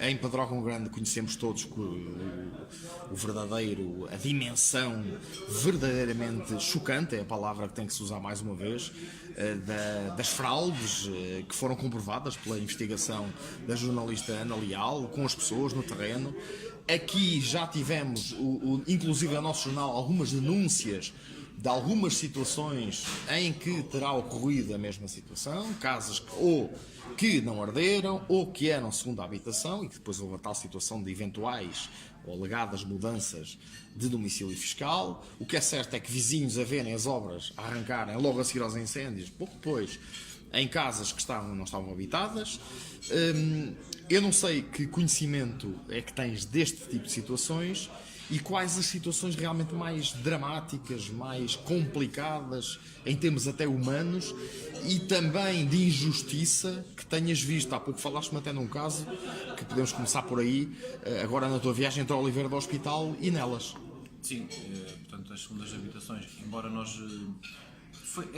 Em Pedrógão Grande conhecemos todos o verdadeiro, a dimensão verdadeiramente chocante, é a palavra que tem que se usar mais uma vez, das fraudes que foram comprovadas pela investigação da jornalista Ana Leal, com as pessoas no terreno. Aqui já tivemos, inclusive no nosso jornal, algumas denúncias de algumas situações em que terá ocorrido a mesma situação, casas que não arderam ou que eram segunda habitação e que depois houve a tal situação de eventuais ou alegadas mudanças de domicílio fiscal. O que é certo é que vizinhos a verem as obras arrancarem logo a seguir aos incêndios, pouco depois, em casas que não estavam habitadas. Eu não sei que conhecimento é que tens deste tipo de situações e quais as situações realmente mais dramáticas, mais complicadas, em termos até humanos, e também de injustiça que tenhas visto. Há pouco falaste-me até num caso, que podemos começar por aí, agora na tua viagem entre Oliveira do Hospital e Nelas. Sim, portanto, as segundas habitações, embora nós...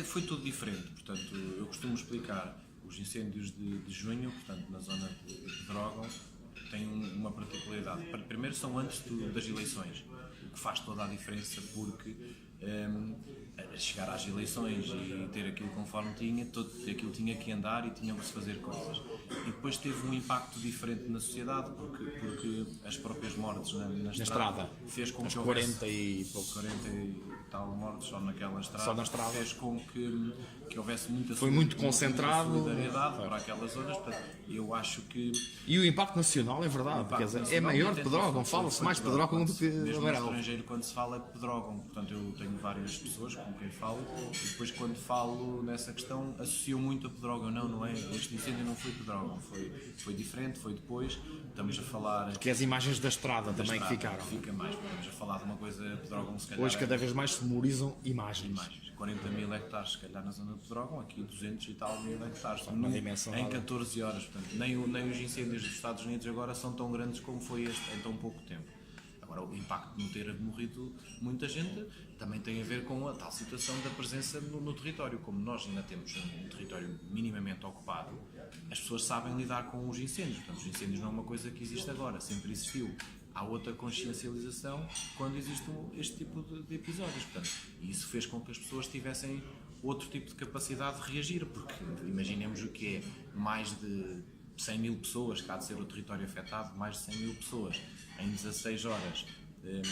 Foi tudo diferente, portanto, eu costumo explicar os incêndios de junho, portanto, na zona de Pedrógão, têm uma particularidade. Primeiro, são antes das eleições, o que faz toda a diferença, porque chegar às eleições e ter aquilo conforme tinha, aquilo tinha que andar e tinham que se fazer coisas. E depois teve um impacto diferente na sociedade, porque as próprias mortes na estrada fez com que houvesse 40 e pouco. 40 e tal mortes só naquela estrada, só na estrada. Fez com que houvesse muita solidariedade para aquelas zonas. Portanto, eu acho que... E o impacto nacional é verdade, quer dizer, é maior de Pedrógão, fala-se mais de Pedrógão do que mesmo Amaral. no estrangeiro, quando se fala é Pedrógão, portanto eu tenho várias pessoas com quem falo e depois quando falo nessa questão associo muito a Pedrógão. Não é, este incêndio não foi Pedrógão, foi diferente, foi depois, estamos a falar... Porque as imagens da estrada também que ficaram. Fica mais, estamos a falar de uma coisa, Pedrógão se calhar... Hoje cada vez mais se memorizam imagens. 40 mil hectares, se calhar na zona de Pedrógão, aqui 200 e tal mil hectares, em 14 horas, portanto, nem os incêndios dos Estados Unidos agora são tão grandes como foi este em tão pouco tempo. Agora, o impacto de não ter morrido muita gente também tem a ver com a tal situação da presença no território. Como nós ainda temos um território minimamente ocupado, as pessoas sabem lidar com os incêndios. Portanto, os incêndios não é uma coisa que existe agora, sempre existiu. Há outra consciencialização quando existe este tipo de episódios. Portanto, e isso fez com que as pessoas tivessem outro tipo de capacidade de reagir, porque imaginemos o que é mais de 100 mil pessoas, que há de ser o território afetado, mais de 100 mil pessoas em 16 horas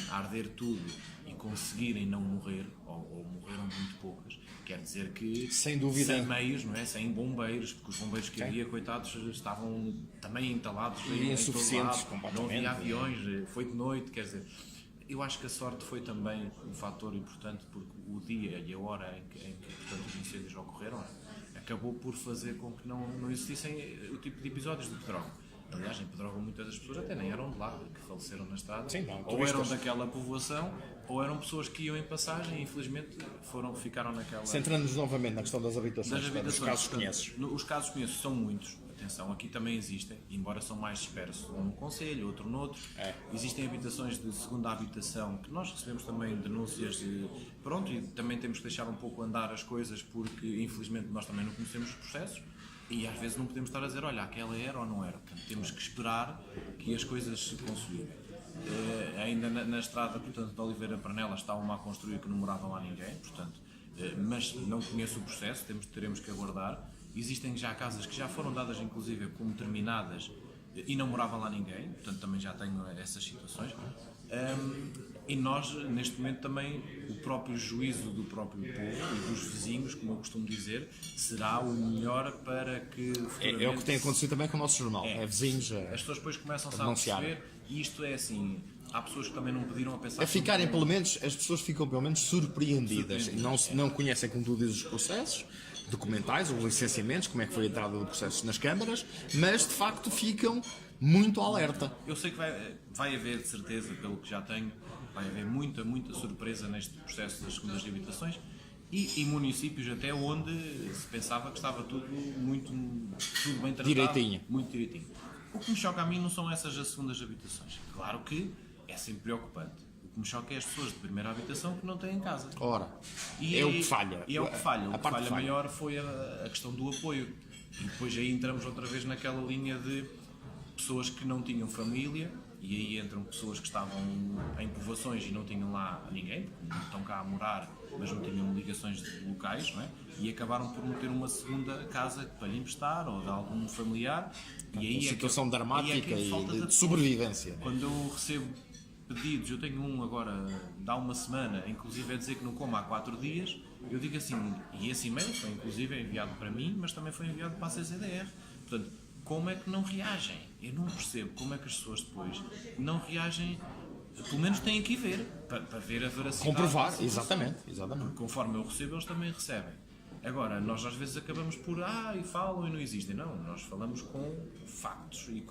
a arder tudo e conseguirem não morrer, ou morreram muito poucas, quer dizer que sem dúvida, sem meios, não é? Sem bombeiros, porque os bombeiros que havia, coitados, estavam também entalados e insuficientes, não havia aviões, foi de noite, quer dizer, eu acho que a sorte foi também um fator importante, porque o dia e a hora em que portanto, os incêndios ocorreram acabou por fazer com que não existissem o tipo de episódios de Pedrógão. Aliás, em Pedrógão muitas das pessoas até nem eram de lá, que faleceram na estrada. Sim, não, ou eram daquela povoação, ou eram pessoas que iam em passagem e infelizmente ficaram naquela... Centrando-nos novamente na questão das habitações. Os casos conheces? Os casos conheço, são muitos. Atenção, aqui também existem, embora são mais dispersos, um no concelho, outro noutro. Existem habitações de segunda habitação, que nós recebemos também denúncias pronto, e também temos que deixar um pouco andar as coisas, porque infelizmente nós também não conhecemos os processos. E às vezes não podemos estar a dizer, olha, aquela era ou não era. Portanto, temos que esperar que as coisas se consolidem. Ainda na estrada, portanto, de Oliveira para Nelas está uma a construir que não morava lá ninguém, portanto, mas não conheço o processo, teremos que aguardar. Existem já casas que já foram dadas, inclusive, como terminadas e não morava lá ninguém, portanto, também já tenho essas situações. E nós, neste momento, também, o próprio juízo do próprio povo e dos vizinhos, como eu costumo dizer, será o melhor para que... É o que tem acontecido também com o nosso jornal. Vizinhos as pessoas depois começam-se a perceber, e isto é assim... Há pessoas que também não pediram a pensar... pelo menos, as pessoas ficam pelo menos surpreendidas. Não conhecem, como tu dizes, os processos documentais, os licenciamentos, como é que foi a entrada do processo nas câmaras, mas de facto ficam muito alerta. Eu sei que vai haver, de certeza, pelo que já tenho, vai haver muita surpresa neste processo das segundas habitações e municípios até onde se pensava que estava tudo bem tratado. Direitinho. Muito direitinho. O que me choca a mim não são essas as segundas habitações. Claro que é sempre preocupante. O que me choca é as pessoas de primeira habitação que não têm casa. Ora, é o que falha. E é o que falha. O que falha maior foi a questão do apoio. E depois aí entramos outra vez naquela linha de pessoas que não tinham família, e aí entram pessoas que estavam em povoações e não tinham lá ninguém, porque não estão cá a morar, mas não tinham ligações locais, não é? E acabaram por não ter uma segunda casa para lhe emprestar ou de algum familiar. E aí Uma situação dramática e de sobrevivência. Quando eu recebo pedidos, eu tenho um agora dá uma semana, inclusive é dizer que não como há 4 dias, eu digo assim, e esse e-mail foi inclusive enviado para mim, mas também foi enviado para a CCDR. Portanto, como é que não reagem? Eu não percebo como é que as pessoas depois não reagem, pelo menos têm que ir ver, para ver a veracidade. Comprovar, exatamente. Conforme eu recebo, eles também recebem. Agora, nós às vezes acabamos por e falam e não existem. Não, nós falamos com factos e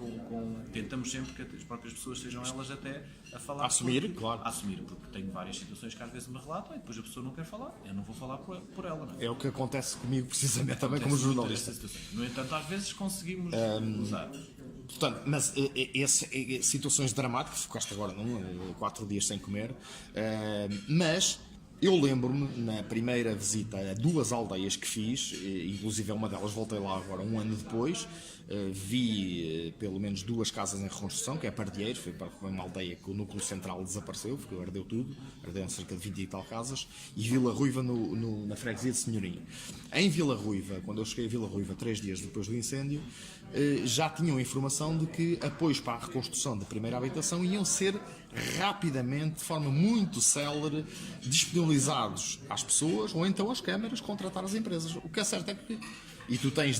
tentamos sempre que as próprias pessoas sejam elas até a falar. Assumir, claro. Assumir, porque tenho várias situações que às vezes me relatam e depois a pessoa não quer falar. Eu não vou falar por ela, não é? É o que acontece comigo precisamente também como jornalista. No entanto, às vezes conseguimos usar. Portanto, mas situações dramáticas, ficaste agora 4 dias sem comer, mas eu lembro-me, na primeira visita a 2 aldeias que fiz, inclusive uma delas voltei lá agora 1 ano depois, vi pelo menos 2 casas em reconstrução, que é Pardieiros, foi uma aldeia que o núcleo central desapareceu, porque ardeu tudo, arderam cerca de 20 e tal casas, e Vila Ruiva na freguesia de Senhorinha. Em Vila Ruiva, quando eu cheguei a Vila Ruiva 3 dias depois do incêndio, já tinham informação de que apoios para a reconstrução da primeira habitação iam ser rapidamente, de forma muito célere, disponibilizados às pessoas ou então às câmaras contratar as empresas. O que é certo é que, e tu tens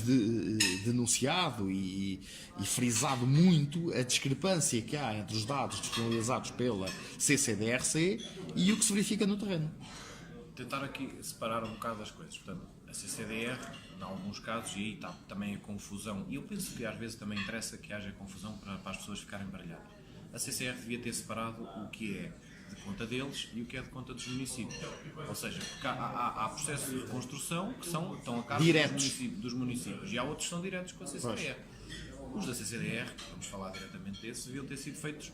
denunciado e frisado muito a discrepância que há entre os dados disponibilizados pela CCDRC e o que se verifica no terreno. Tentar aqui separar um bocado as coisas. Portanto, a CCDR, em alguns casos, e aí está também a confusão, e eu penso que às vezes também interessa que haja confusão para as pessoas ficarem baralhadas. A CCR devia ter separado o que é de conta deles e o que é de conta dos municípios. Ou seja, porque há processos de reconstrução que estão a cargo dos municípios e há outros que são diretos com a CCDR. Os da CCDR, vamos falar diretamente desses, deviam ter sido feitos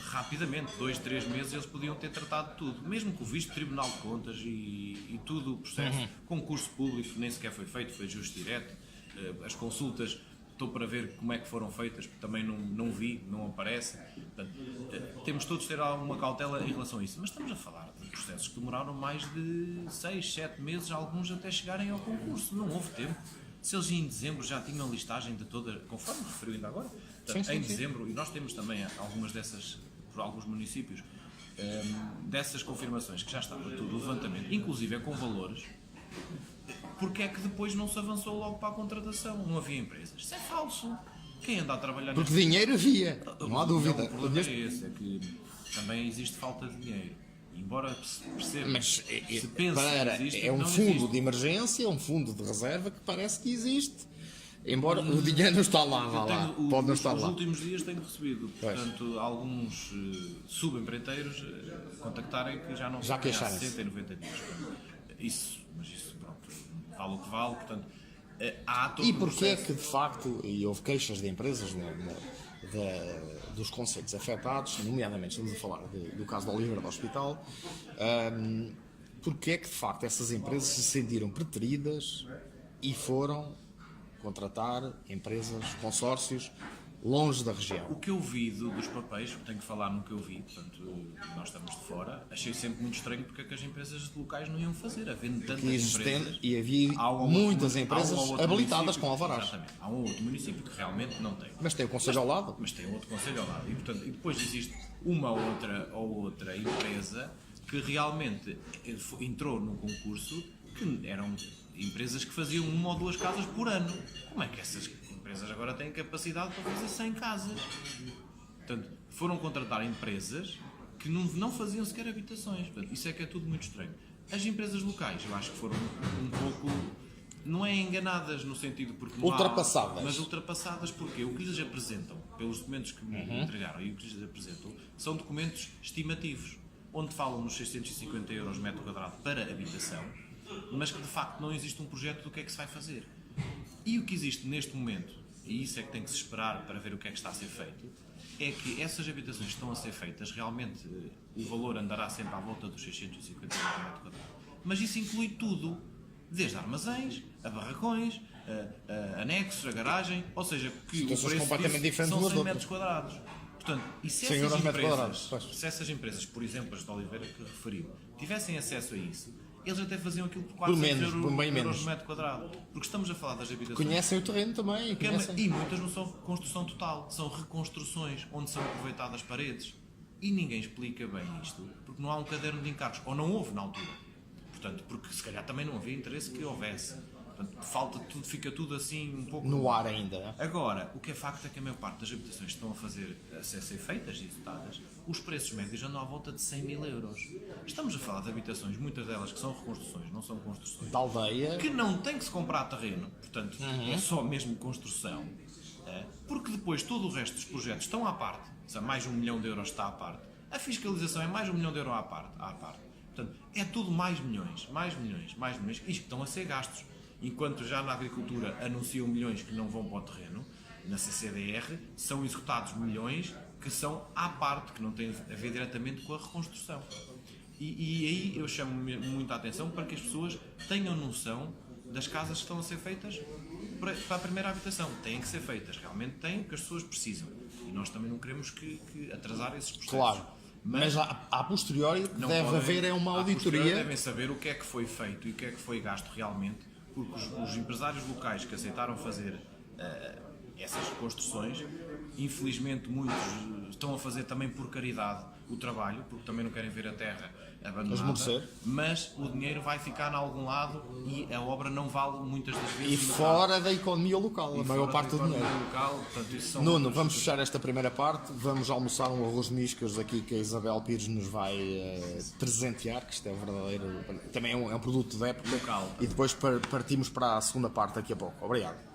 rapidamente, 2, 3 meses eles podiam ter tratado tudo, mesmo que o visto Tribunal de Contas e tudo o processo, concurso público nem sequer foi feito, foi justo direto, as consultas estou para ver como é que foram feitas, porque também não vi, não aparece. Portanto, temos todos de ter alguma cautela em relação a isso, mas estamos a falar de processos que demoraram mais de 6, 7 meses, alguns até chegarem ao concurso, não houve tempo. Se eles em dezembro já tinham listagem de toda, conforme referiu ainda agora, portanto, sim. Dezembro, e nós temos também algumas dessas, por alguns municípios, dessas confirmações que já estava tudo o levantamento, inclusive com valores, porque é que depois não se avançou logo para a contratação? Não havia empresas. Isso é falso. Quem anda a trabalhar porque dinheiro havia, não há dúvida. O problema é esse, é que também existe falta de dinheiro. Embora perceba, mas se pensa que existe, é um fundo existe. De emergência, é um fundo de reserva que parece que existe. Embora o dinheiro não está lá, pode não estar lá. Nos últimos dias tenho recebido, portanto, alguns subempreiteiros contactarem que já não já há 60 e 90 dias. Mas isso, pronto, vale o que vale, portanto, há todo e porque é que, de facto, e houve queixas de empresas dos concelhos afetados, nomeadamente estamos a falar do caso da Oliveira do Hospital, porque é que, de facto, essas empresas se sentiram preteridas e foram contratar empresas, consórcios, longe da região. O que eu vi dos papéis, tenho que falar no que eu vi, portanto, nós estamos de fora, achei sempre muito estranho porque é que as empresas locais não iam fazer, havendo tantas empresas. E havia muitas empresas habilitadas com alvarás. Exatamente. Há um outro município que realmente não tem. Mas tem o concelho ao lado. Mas tem outro concelho ao lado. E, portanto, e depois existe uma ou outra empresa que realmente entrou no concurso, que eram empresas que faziam 1 ou 2 casas por ano. Como é que essas empresas agora têm capacidade para fazer 100 casas? Portanto, foram contratar empresas que não faziam sequer habitações. Portanto, isso é que é tudo muito estranho. As empresas locais, eu acho que foram um pouco, não é enganadas no sentido porque ultrapassadas. Mas ultrapassadas porque o que lhes apresentam, pelos documentos que me entregaram e o que lhes apresentam, são documentos estimativos, onde falam nos 650 euros metro quadrado para habitação, mas que de facto não existe um projeto do que é que se vai fazer. E o que existe neste momento, e isso é que tem que se esperar para ver o que é que está a ser feito, é que essas habitações que estão a ser feitas, realmente o valor andará sempre à volta dos 650 euros metro quadrado. Mas isso inclui tudo, desde armazéns, a barracões, anexos, a garagem, ou seja, que o Situações preço completamente disso diferentes são umas 100 das metros quadrados. Portanto, e se 100 essas, euros metro quadrado, empresas, pois. se essas empresas, por exemplo, as de Oliveira que referiu, tivessem acesso a isso, eles até faziam aquilo por 400 menos, por bem euros menos. metro quadrado. Porque estamos a falar das habitações. Conhecem o terreno também. E muitas não são construção total, são reconstruções, onde são aproveitadas paredes. E ninguém explica bem isto, porque não há um caderno de encargos, ou não houve na altura. Portanto, porque se calhar também não havia interesse que houvesse. Portanto, falta tudo, fica tudo assim um pouco... No ar ainda. Agora, o que é facto é que a maior parte das habitações que estão a ser feitas e executadas, os preços médios andam à volta de 100 mil euros. Estamos a falar de habitações, muitas delas que são reconstruções, não são construções. Da aldeia. Que não tem que se comprar terreno, portanto, é só mesmo construção. Porque depois todo o resto dos projetos estão à parte. Se mais de 1 milhão de euros está à parte. A fiscalização é mais de 1 milhão de euros à parte. Portanto, é tudo mais milhões. Isto que estão a ser gastos. Enquanto já na agricultura anunciam milhões que não vão para o terreno, na CCDR são executados milhões que são à parte, que não têm a ver diretamente com a reconstrução. E aí eu chamo muita atenção para que as pessoas tenham noção das casas que estão a ser feitas para a primeira habitação. Têm que ser feitas, realmente têm, porque as pessoas precisam. E nós também não queremos que atrasar esses processos. Claro. Mas a posteriori deve haver uma auditoria. Devem saber o que é que foi feito e o que é que foi gasto realmente, porque os empresários locais que aceitaram fazer essas reconstruções, infelizmente muitos estão a fazer também por caridade o trabalho, porque também não querem ver a terra abandonada, mas o dinheiro vai ficar em algum lado e a obra não vale muitas das vezes. E fora da economia local, a maior parte do dinheiro. Local, portanto, isso são Nuno, vamos fechar esta primeira parte, vamos almoçar um arroz de miscas aqui que a Isabel Pires nos vai presentear, que isto é verdadeiro, também é um produto da época. Local. E depois partimos para a segunda parte daqui a pouco. Obrigado.